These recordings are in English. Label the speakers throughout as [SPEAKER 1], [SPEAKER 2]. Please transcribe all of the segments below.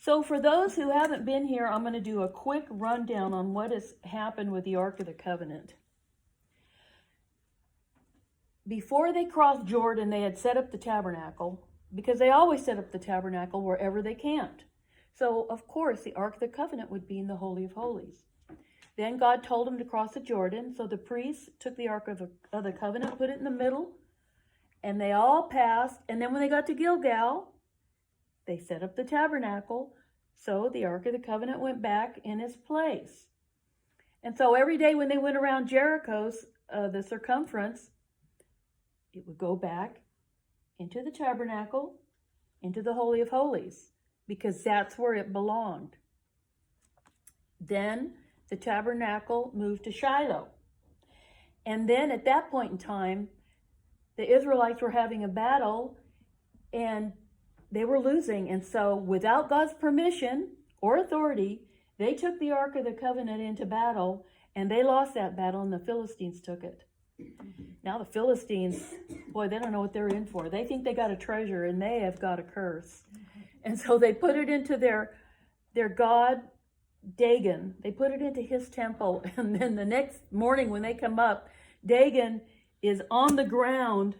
[SPEAKER 1] So for those who haven't been here, I'm going to do a quick rundown on what has happened with the Ark of the Covenant. Before they crossed Jordan, they had set up the tabernacle, because they always set up the tabernacle wherever they camped. So, of course, the Ark of the Covenant would be in the Holy of Holies. Then God told them to cross the Jordan, so the priests took the Ark of the Covenant, put it in the middle, and they all passed. And then when they got to Gilgal, they set up the tabernacle, so the Ark of the Covenant went back in its place. And so every day when they went around Jericho's, the circumference, it would go back into the tabernacle, into the Holy of Holies, because that's where it belonged. Then the tabernacle moved to Shiloh. And then at that point in time, the Israelites were having a battle and they were losing. And so without God's permission or authority, they took the Ark of the Covenant into battle, and they lost that battle, and the Philistines took it. Now the Philistines, boy, they don't know what they're in for. They think they got a treasure, and they have got a curse. And so they put it into their god Dagon. They put it into his temple, and then the next morning when they come up, Dagon is on the ground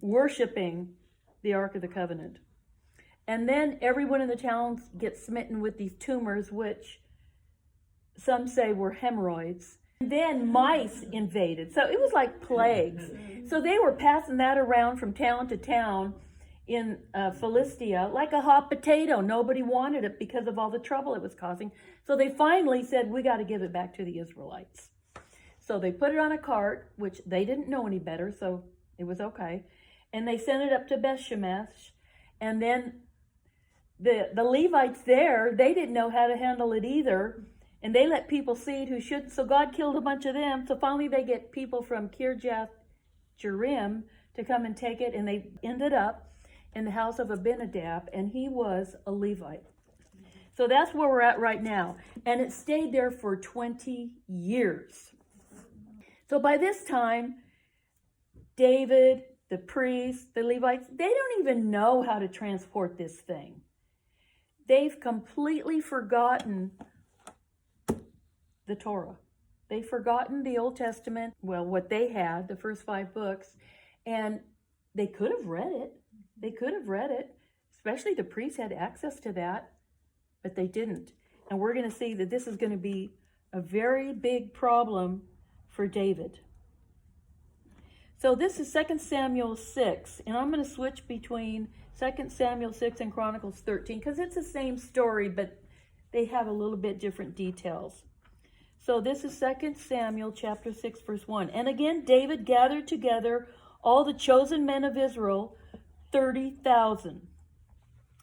[SPEAKER 1] worshiping the Ark of the Covenant. And then everyone in the towns gets smitten with these tumors, which some say were hemorrhoids. And then mice invaded. So it was like plagues. So they were passing that around from town to town in Philistia like a hot potato. Nobody wanted it because of all the trouble it was causing. So they finally said, we got to give it back to the Israelites. So they put it on a cart, which they didn't know any better, so it was okay. And they sent it up to Beth-Shemesh. And then the Levites there, they didn't know how to handle it either. And they let people see it who shouldn't. So God killed a bunch of them. So finally they get people from Kirjath-Jearim to come and take it. And they ended up in the house of Abinadab. And he was a Levite. So that's where we're at right now. And it stayed there for 20 years. So by this time, David, the priests, the Levites, they don't even know how to transport this thing. They've completely forgotten the Torah. They've forgotten the Old Testament, well, what they had, the first 5 books, and they could have read it. They could have read it, especially the priests had access to that, but they didn't. And we're going to see that this is going to be a very big problem for David. So this is 2 Samuel 6, and I'm going to switch between 2 Samuel 6 and Chronicles 13, because it's the same story, but they have a little bit different details. So this is 2 Samuel chapter 6, verse 1. And again, David gathered together all the chosen men of Israel, 30,000.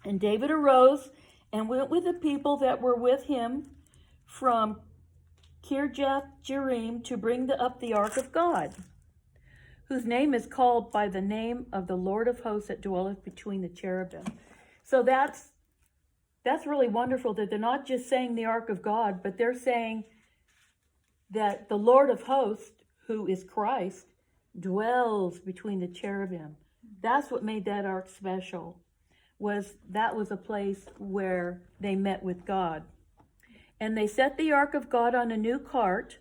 [SPEAKER 1] And David arose and went with the people that were with him from Kirjath-Jearim to bring up the ark of God, whose name is called by the name of the Lord of hosts that dwelleth between the cherubim. So that's really wonderful that they're not just saying the ark of God, but they're saying that the Lord of hosts, who is Christ, dwells between the cherubim. That's what made that ark special, that was a place where they met with God. And they set the ark of God on a new cart.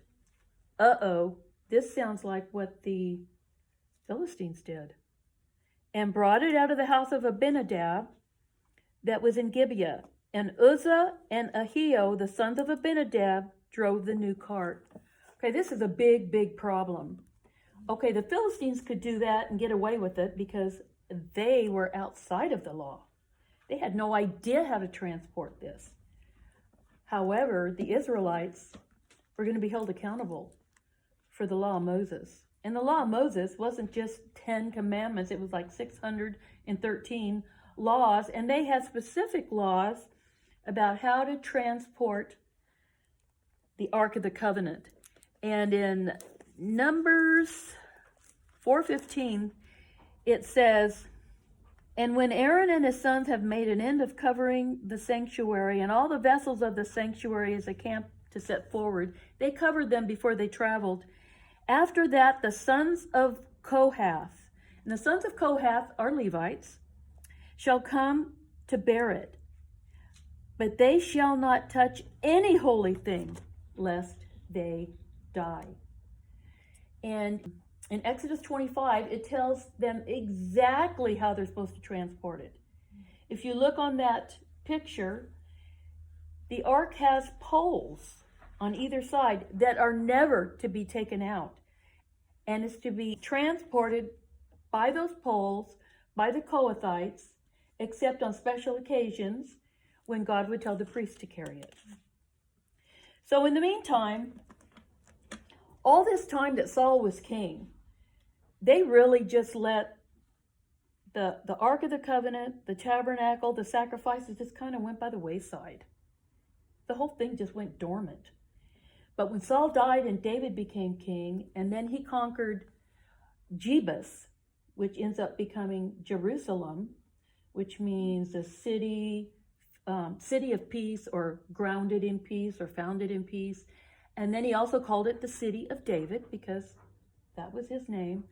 [SPEAKER 1] This sounds like what the Philistines did. And brought it out of the house of Abinadab that was in Gibeah. And Uzza and Ahio, the sons of Abinadab, drove the new cart. Okay, this is a big, big problem. Okay, the Philistines could do that and get away with it because they were outside of the law. They had no idea how to transport this. However, the Israelites were going to be held accountable for the law of Moses. And the law of Moses wasn't just 10 commandments. It was like 613 laws. And they had specific laws about how to transport the Ark of the Covenant. And in Numbers 4:15, it says, and when Aaron and his sons have made an end of covering the sanctuary, and all the vessels of the sanctuary as a camp to set forward, they covered them before they traveled. After that, the sons of Kohath, and the sons of Kohath are Levites, shall come to bear it. but they shall not touch any holy thing, lest they die. And in Exodus 25, it tells them exactly how they're supposed to transport it. If you look on that picture, the ark has poles on either side that are never to be taken out. And it's to be transported by those poles, by the Kohathites, except on special occasions when God would tell the priest to carry it. So in the meantime, all this time that Saul was king, they really just let the Ark of the Covenant, the tabernacle, the sacrifices just kind of went by the wayside. The whole thing just went dormant. But when Saul died and David became king, and then he conquered Jebus, which ends up becoming Jerusalem, which means the city of peace, or grounded in peace, or founded in peace. And then he also called it the city of David, because that was his name.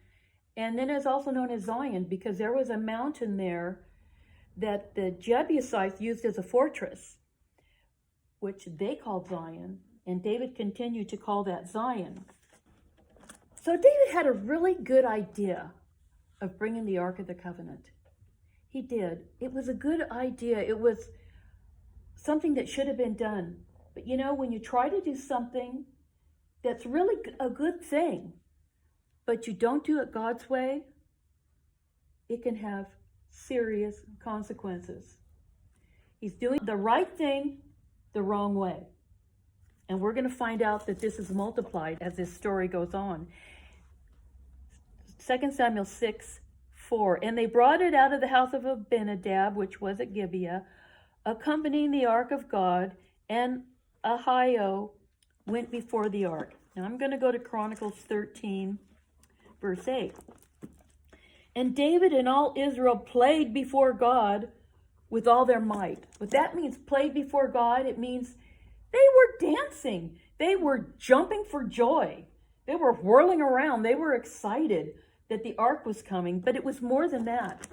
[SPEAKER 1] And then it's also known as Zion, because there was a mountain there that the Jebusites used as a fortress, which they called Zion. And David continued to call that Zion. So David had a really good idea of bringing the Ark of the Covenant. He did. It was a good idea. It was something that should have been done. But you know, when you try to do something that's really a good thing, but you don't do it God's way, it can have serious consequences. He's doing the right thing the wrong way. And we're going to find out that this is multiplied as this story goes on. 2 Samuel 6:4. And they brought it out of the house of Abinadab, which was at Gibeah, accompanying the ark of God, and Ahio went before the ark. Now I'm going to go to Chronicles 13, verse 8. And David and all Israel played before God with all their might. What that means, played before God, it means they were dancing. They were jumping for joy. They were whirling around. They were excited that the ark was coming, but it was more than that.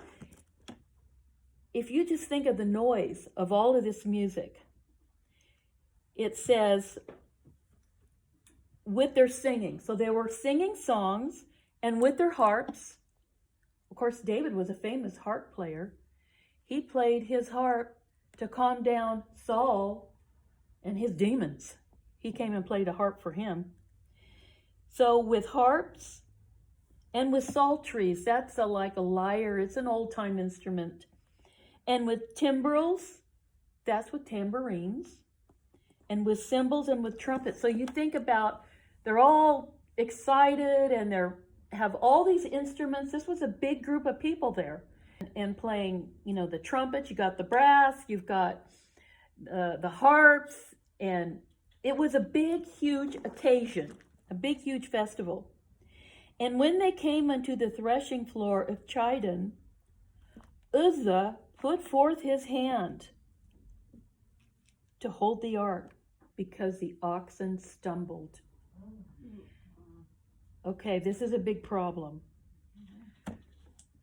[SPEAKER 1] If you just think of the noise of all of this music, it says, with their singing. So they were singing songs, and with their harps. Of course, David was a famous harp player. He played his harp to calm down Saul and his demons. He came and played a harp for him. So with harps and with psalteries, that's like a lyre. It's an old-time instrument. And with timbrels, that's with tambourines. And with cymbals and with trumpets. So you think about, they're all excited and have all these instruments. This was a big group of people there. And playing, the trumpets, you got the brass, you've got the harps, and it was a big, huge occasion, a big, huge festival. And when they came unto the threshing floor of Chidon, Uzza put forth his hand to hold the ark, because the oxen stumbled. Okay, this is a big problem.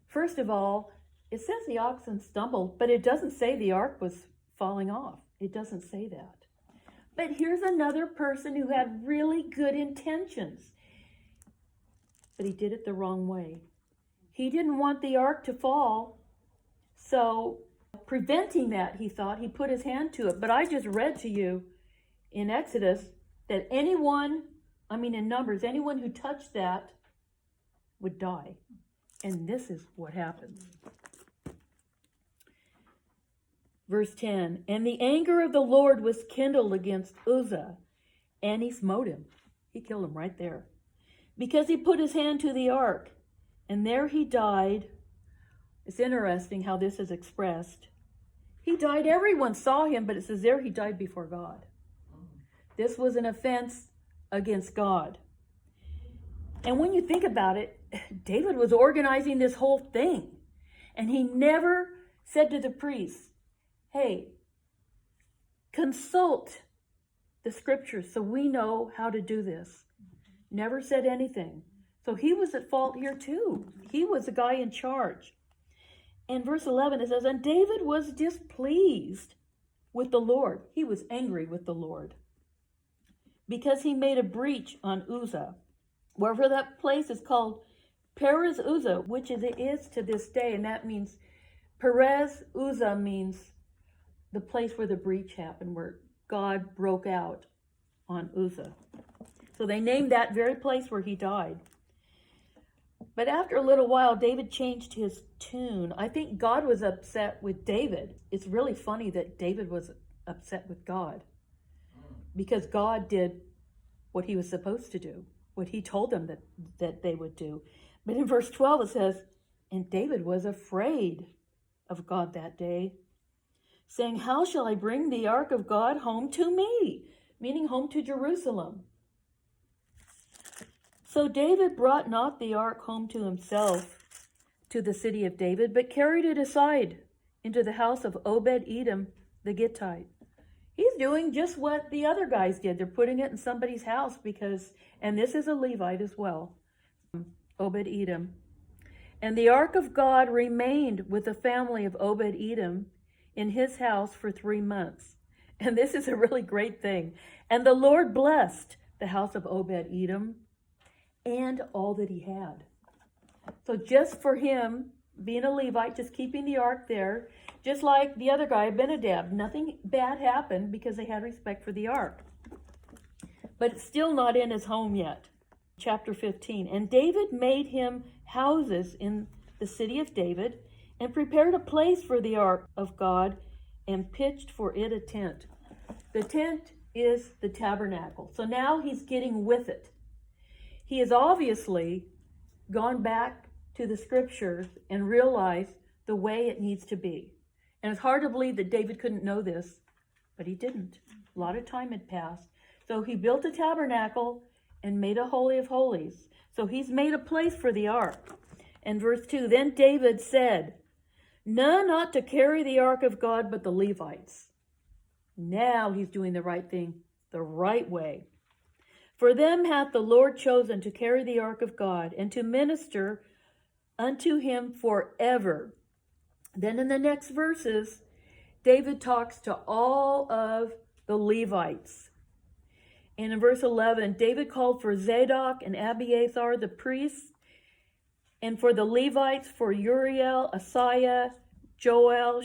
[SPEAKER 1] First of all, it says the oxen stumbled, but it doesn't say the ark was falling off. It doesn't say that. But here's another person who had really good intentions, but he did it the wrong way. He didn't want the ark to fall, so preventing that, he thought, he put his hand to it. But I just read to you in Exodus that in Numbers, anyone who touched that would die. And this is what happens. Verse 10, and the anger of the Lord was kindled against Uzza, and he smote him. He killed him right there. Because he put his hand to the ark, and there he died. It's interesting how this is expressed. He died, everyone saw him, but it says there he died before God. This was an offense against God. And when you think about it, David was organizing this whole thing. And he never said to the priests, hey, consult the scriptures so we know how to do this. Never said anything. So he was at fault here too. He was the guy in charge. In verse 11 it says, and David was displeased with the Lord. He was angry with the Lord because he made a breach on Uzza. Wherever that place is called Perez Uzza, which it is to this day, and that means Perez Uzza means the place where the breach happened, where God broke out on Uzza. So they named that very place where he died. But after a little while, David changed his tune. I think God was upset with David. It's really funny that David was upset with God because God did what he was supposed to do, what he told them that they would do. But in verse 12 it says, and David was afraid of God that day, saying, how shall I bring the ark of God home to me? Meaning home to Jerusalem. So David brought not the ark home to himself, to the city of David, but carried it aside into the house of Obed-Edom the Gittite. He's doing just what the other guys did. They're putting it in somebody's house because, and this is a Levite as well, Obed-Edom. And the ark of God remained with the family of Obed-Edom in his house for 3 months. And this is a really great thing. And the Lord blessed the house of Obed-Edom and all that he had. So just for him, being a Levite, just keeping the ark there, just like the other guy, Abinadab, nothing bad happened because they had respect for the ark. But it's still not in his home yet. Chapter 15. And David made him houses in the city of David and prepared a place for the ark of God and pitched for it a tent. The tent is the tabernacle. So now he's getting with it. He has obviously gone back to the scriptures and realized the way it needs to be. And it's hard to believe that David couldn't know this, but he didn't. A lot of time had passed. So he built a tabernacle and made a holy of holies. So he's made a place for the ark. And verse 2, then David said, none ought to carry the ark of God but the Levites. Now he's doing the right thing, the right way. For them hath the Lord chosen to carry the ark of God and to minister unto him forever. Then in the next verses, David talks to all of the Levites. And in verse 11, David called for Zadok and Abiathar the priests, and for the Levites, for Uriel, Asaiah, Joel,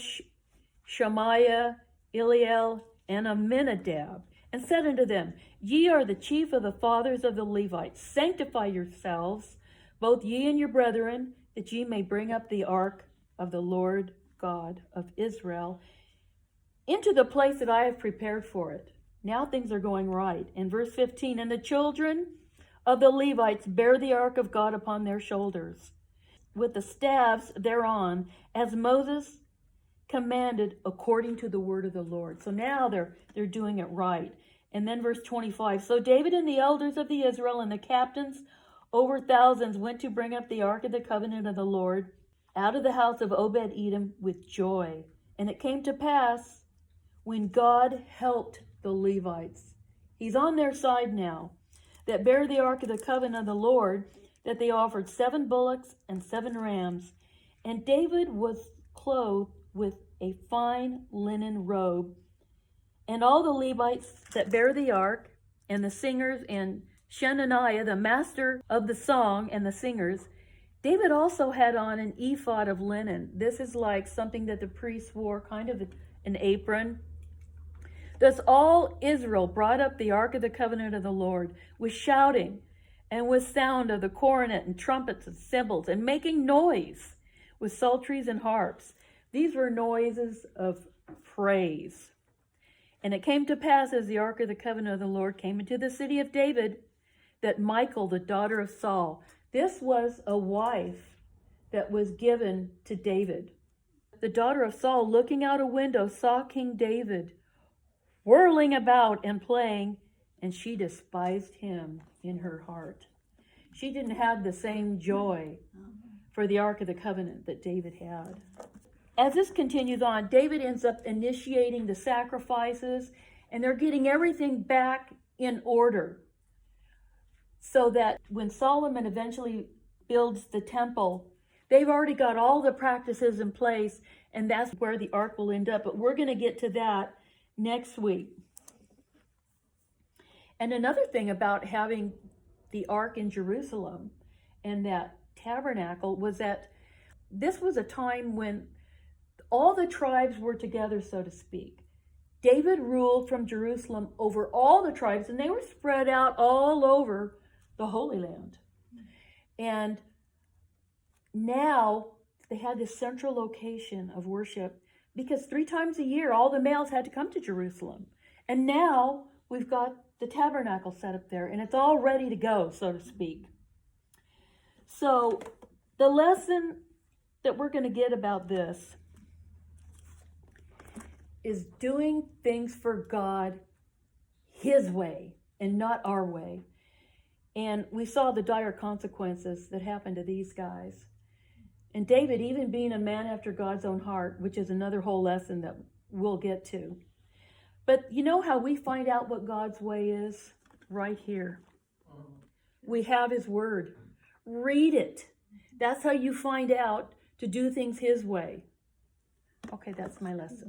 [SPEAKER 1] Shemaiah, Eliel, and Aminadab, and said unto them, ye are the chief of the fathers of the Levites. Sanctify yourselves, both ye and your brethren, that ye may bring up the ark of the Lord God of Israel into the place that I have prepared for it. Now things are going right. In verse 15, and the children of the Levites bear the ark of God upon their shoulders, with the staves thereon, as Moses commanded according to the word of the Lord. So now they're doing it right. And then verse 25, so David and the elders of the Israel and the captains over thousands went to bring up the ark of the covenant of the Lord out of the house of Obed-Edom with joy. And it came to pass when God helped the Levites, he's on their side now, that bear the ark of the covenant of the Lord, that they offered 7 bullocks and 7 rams. And David was clothed with a fine linen robe. And all the Levites that bear the ark, and the singers, and Shenaniah, the master of the song, and the singers, David also had on an ephod of linen. This is like something that the priests wore, kind of an apron. Thus all Israel brought up the ark of the covenant of the Lord with shouting and with sound of the cornet and trumpets and cymbals and making noise with psalteries and harps. These were noises of praise. And it came to pass as the ark of the covenant of the Lord came into the city of David, that Michal, the daughter of Saul, this was a wife that was given to David. The daughter of Saul, looking out a window, saw King David whirling about and playing, and she despised him in her heart. She didn't have the same joy for the Ark of the Covenant that David had. As this continues on, David ends up initiating the sacrifices, and they're getting everything back in order, so that when Solomon eventually builds the temple, they've already got all the practices in place, and that's where the ark will end up. But we're going to get to that next week. And another thing about having the ark in Jerusalem and that tabernacle was that this was a time when all the tribes were together, so to speak. David ruled from Jerusalem over all the tribes, and they were spread out all over the Holy Land. And now they had this central location of worship because 3 times a year all the males had to come to Jerusalem. And now we've got the tabernacle set up there, and it's all ready to go, so to speak. So the lesson that we're going to get about this is doing things for God His way and not our way. And we saw the dire consequences that happened to these guys. And David, even being a man after God's own heart, which is another whole lesson that we'll get to. But you know how we find out what God's way is? Right here. We have His Word. Read it. That's how you find out to do things His way. Okay, that's my lesson.